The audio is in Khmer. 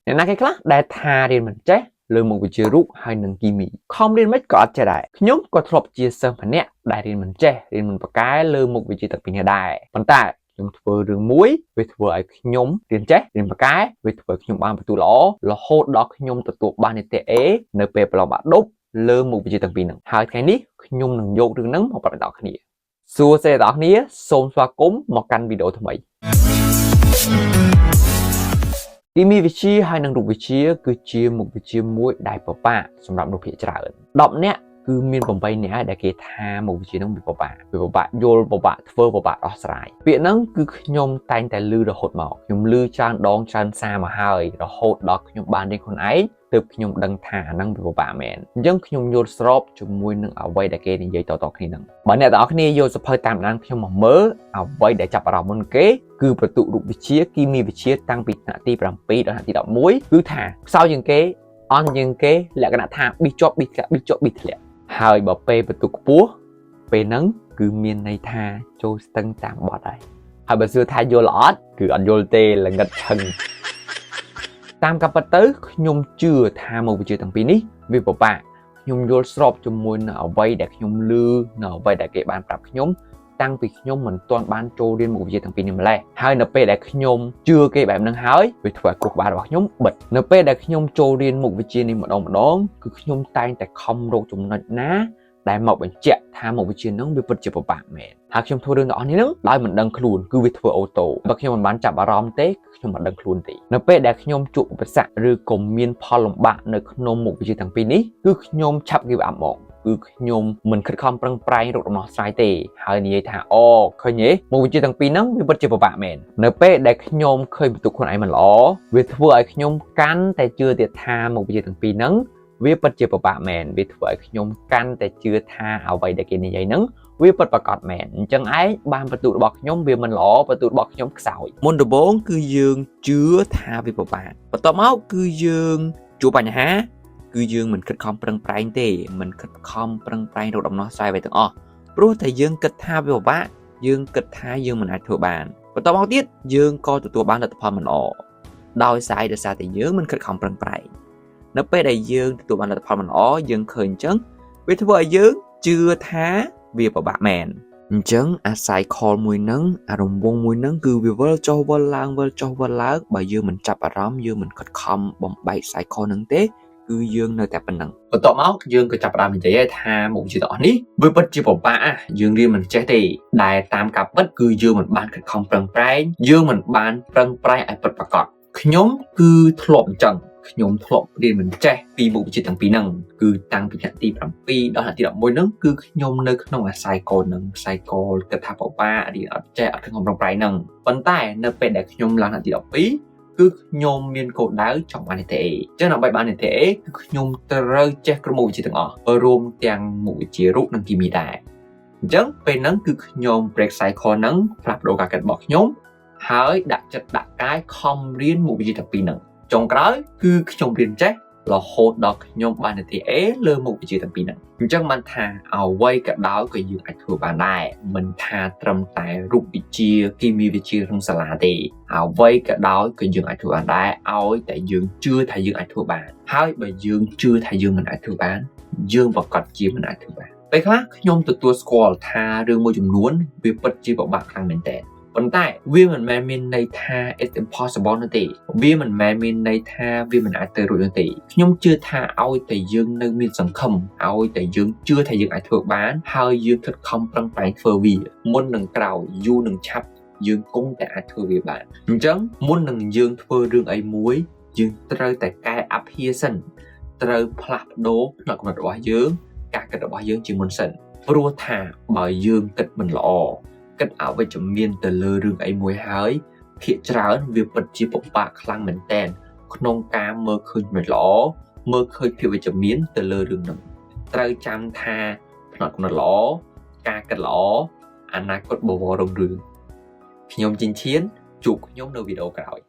អ្នកណាគេខ្លះដែលថារៀនមិនចេះលើមុខវិជ្ជារូបហើយនឹងគីមីខំរៀនមិនក៏អត់ចេះដែរខ្ញុំក៏ធ្លាប់ជាសិស្សម្នាក់ដែលរៀនមិនចេះរៀនមិនប្រកែលើមុខវិជ្ជាទាំងពីរនេះដែរប៉ុន្តែខ្ញុំធ្វើរឿងមួយវាធ្វើឲ្យខ្ញុំរៀនចេះរៀនប្រកែវាធ្វើឲ្យខ្ញុំបានបន្ទូលល្អរហូតដល់ខ្ញុំទទួលបាននីតិ A នៅពេលប្រឡងបាក់ឌុបលើមុខវិជ្ជាទាំងពីរហ្នឹងហើយថ្ងៃនេះខ្ញុំនឹងយករឿងហ្នឹងមកប្រាប់អ្នកនរគ្នាសួស្តីអ្នកនរគ្នាសូមស្វាគមន៍មកកាន់វីដេអូថ្មីគីមីវិទ្យាហើយនិងរូបវិទ្យាគឺជាមុខវិជ្ជាមួយដែលពិបាកសម្រាប់មនុស្សភាគច្រើន10នាក់គឺមាន8នាក់ដែលគេថាមុខវិជ្ជាហ្នឹងវាពិបាកយល់ពិបាកធ្វើពិបាកដោះស្រាយពាក្យហ្នឹងគឺខ្ញុំតែងតែឮរហូតមកខ្ញុំឮច្រើនដងច្រើនសារមកហើយរហូតដល់ខ្ញុំបានរៀនខ្លួនឯងទើបខ្ញុំដឹងថាអាហ្នឹងវាពិបាកមែនអញ្ចឹងខ្ញុំយល់ស្របជាមួយនឹងអ្វីដែលគេនិយាយតៗគ្នាហ្នឹងបើអ្នកទាំងអស់គ្នាយកសភៅតាមដានខ្ញុំមកមើលអ្វីដែលចាប់អារម្មណ៍មុនគេគឺបន្ទុករូបវិទ្យាគីមីវិទ្យាតាំងពីថ្នាក់ទី7ដល់ថ្នាក់ទី11គឺថាខ្សោយជាងគេអន់ជាងគេលក្ខណៈថាប៊ីជាប់ប៊ីធ្លាក់ប៊ីជាប់ប៊ីធ្លាក់ហើយបើពេលបន្ទុកខ្ពស់ពេលហ្នឹងគឺមានន័យថាចូលស្ទឹងតាមបត់ហើយបើសួរថាយល់អត់គឺអត់យល់ទេល្ងិតឆឹងតាមការពិតទៅខ្ញុំជឿថាមុខវិជ្ជាទាំងពីរនេះវាពិបាកខ្ញុំយល់ស្របជាមួយនឹងអ្វីដែលខ្ញុំឮនៅអ្វីដែលគេបានប្រាប់ខ្ញុំតាំងពីខ្ញុំមិនទាន់បានចូលរៀនមុខវិជ្ជាទាំងពីរនេះម្លេះហើយនៅពេលដែលខ្ញុំជឿគេបែបហ្នឹងហើយវាធ្វើឲ្យខួរក្បាលរបស់ខ្ញុំបិទនៅពេលដែលខ្ញុំចូលរៀនមុខវិជ្ជានេះម្ដងគឺខ្ញុំតែងតែខំរកចំណុចណាដែលមកបញ្ជាក់ថាមុខវិជ្ជាហ្នឹងវាពិតជាពិបាកមែនហើយខ្ញុំធ្វើរឿងទាំងអស់នេះហ្នឹងដោយមិនដឹងខ្លួនគឺវាធ្វើអូតូបើខ្ញុំមិនបានចាប់អារម្មណ៍ទេខ្ញុំមិនដឹងខ្លួនទេនៅពេលដែលខ្ញុំជួបឧបសគ្គឬក៏មានផលលំបាកនៅក្នុងមុខវិជ្ជាទាំងពីរនេះគឺខ្ញុំឆាប់ give up មកគឺខ្ញុំមិនខិតខំប្រឹងប្រែងរកដំណោះស្រាយទេហើយនិយាយថាអូឃើញទេមុខវិជ្ជាទាំងពីរហ្នឹងវាពិតជាពិបាកមែននៅពេលដែលខ្ញុំឃើញបន្ទុកខ្លួនឯងមិនល្អវាធ្វើឲ្យខ្ញុំកាន់តែជឿទៀតថាមុខវិជ្ជាទាំងពីរហ្នឹងវាពិតជាពិបាកមែនវាធ្វើឲ្យខ្ញុំកាន់តែជឿថាអ្វីដែលគេនិយាយហ្នឹងវាពិតប្រាកដមែនអញ្ចឹងឯងបានបន្ទុករបស់ខ្ញុំវាមិនល្អបន្ទុករបស់ខ្ញុំខ្សោយមុនដំបូងគឺយើងជឿថាវាពិបាកបន្ទាប់មកគឺយើងជួបបញ្ហាគឺយើងមិនខិតខំប្រឹងប្រែងទេមិនខិតខំប្រឹងប្រែងរកដំណោះស្រាយអ្វីទាំងអស់ព្រោះតែយើងគិតថាវាពិបាកយើងគិតថាយើងមិនអាចធ្វើបានបន្ទាប់មកទៀតយើងក៏ទទួលបានលទ្ធផលមិនល្អដោយសារតែយើងមិនខិតខំប្រឹងប្រែងនៅពេលដែលយើងទទួលបានលទ្ធផលមិនល្អយើងឃើញអញ្ចឹងវាធ្វើឲ្យយើងជឿថាវាពិបាកមែនអញ្ចឹងអា cycle មួយហ្នឹងអារង្វង់មួយហ្នឹងគឺវាវិលចុះវិលឡើងវិលចុះវិលឡើងបើយើងមិនចាប់អារម្មណ៍យើងមិនខិតខំបំបែក cycle ហ្នឹងទេគឺយើងនៅតែប៉ុណ្្នឹងបន្ទាប់មកយើងក៏ចាប់ផ្ដើមនិយាយថាមុខវិជ្ជាទាំងអស់នេះវាពិតជាពិបាកយើងរៀនមិនចេះទេដែលតាមការពិតគឺយើងមិនបានខិតខំប្រឹងប្រែងយើងមិនបានប្រឹងប្រែងឲ្យពិតប្រាកដខ្ញុំគឺធ្លាប់អញ្ចឹងខ្ញុំធ្លាប់រៀនមិនចេះពីមុខវិជ្ជាទាំងពីរហ្នឹងគឺតាំងពីថ្នាក់ទី7ដល់ថ្នាក់ទី11ហ្នឹងគឺខ្ញុំនៅក្នុងអា cycle ហ្នឹង cycle គិតថាពិបាករៀនអត់ចេះអត់ខំប្រឹងប្រែងហ្នឹងប៉ុន្តែនៅពេលដែលខ្ញុំឡើងថ្នាក់ទី12គឺខ្ញុំមានគោលដៅចង់បាននីតិ A អញ្ចឹងដើម្បីបាននីតិ A គឺខ្ញុំត្រូវចេះគ្រប់មុខវិជ្ជាទាំងអស់រួមទាំងមុខវិជ្ជារូបនិងគីមីដែរអញ្ចឹងពេលហ្នឹងគឺខ្ញុំ break cycle ហ្នឹងផ្លាស់ប្ដូរការគិតរបស់ខ្ញុំហើយដាក់ចិត្តដាក់កាយខំរៀនមុខវិជ្ជាទាំងពីរហ្នឹងចុងក្រោយគឺខ្ញុំរៀនចេះរហូតដល់ខ្ញុំបាននីតិ A លើមុខវិជ្ជាទាំងពីរហ្នឹងអញ្ចឹងបានថាអ្វីក៏ដោយក៏យើងអាចធ្វើបានដែរមិនថាត្រឹមតែរូបវិទ្យាគីមីវិទ្យាក្នុងសាលាទេអ្វីក៏ដោយក៏យើងអាចធ្វើបានដែរឲ្យតែយើងជឿថាយើងអាចធ្វើបានហើយបើយើងជឿថាយើងមិនអាចធ្វើបានយើងប្រកាសជាមិនអាចធ្វើបានពេលខ្លះខ្ញុំទទួលស្គាល់ថារឿងមួយចំនួនវាពិតជាពិបាកខ្លាំងមែនទែនប៉ុន្តែវាមិនមែនមានន័យថា it's impossible នោះទេវាមិនមែនមានន័យថាវាមិនអាចទៅរួចនោះទេខ្ញុំជឿថាឲ្យតែយើងនៅមានសង្ឃឹមឲ្យតែយើងជឿថាយើងអាចធ្វើបានហើយយើងខិតខំប្រឹងប្រែងធ្វើវាមុននឹងក្រោយយូរនឹងឆាប់យើងគង់តែអាចធ្វើវាបានអញ្ចឹងមុននឹងយើងធ្វើរឿងអីមួយយើងត្រូវតែកែអភិសិនត្រូវផ្លាស់ប្ដូរផ្នត់គំនិតរបស់យើងការគិតរបស់យើងជាមុនសិនព្រោះថាបើយើងគិតមិនល្អគិតអវិជ្ជមានទៅលើរឿងអីមួយហើយភាគច្រើនវាពិតជាពិបាកខ្លាំងមែនតើក្នុងការមើលឃើញមិនល្អមើលឃើញភាពវិជ្ជមានទៅលើរឿងហ្នឹងត្រូវចាំថាផ្នត់គំនិតល្អការគិតល្អអនាគតបវររុងរឿងខ្ញុំជីងឈៀនជួបខ្ញុំនៅវីដេអូក្រោយ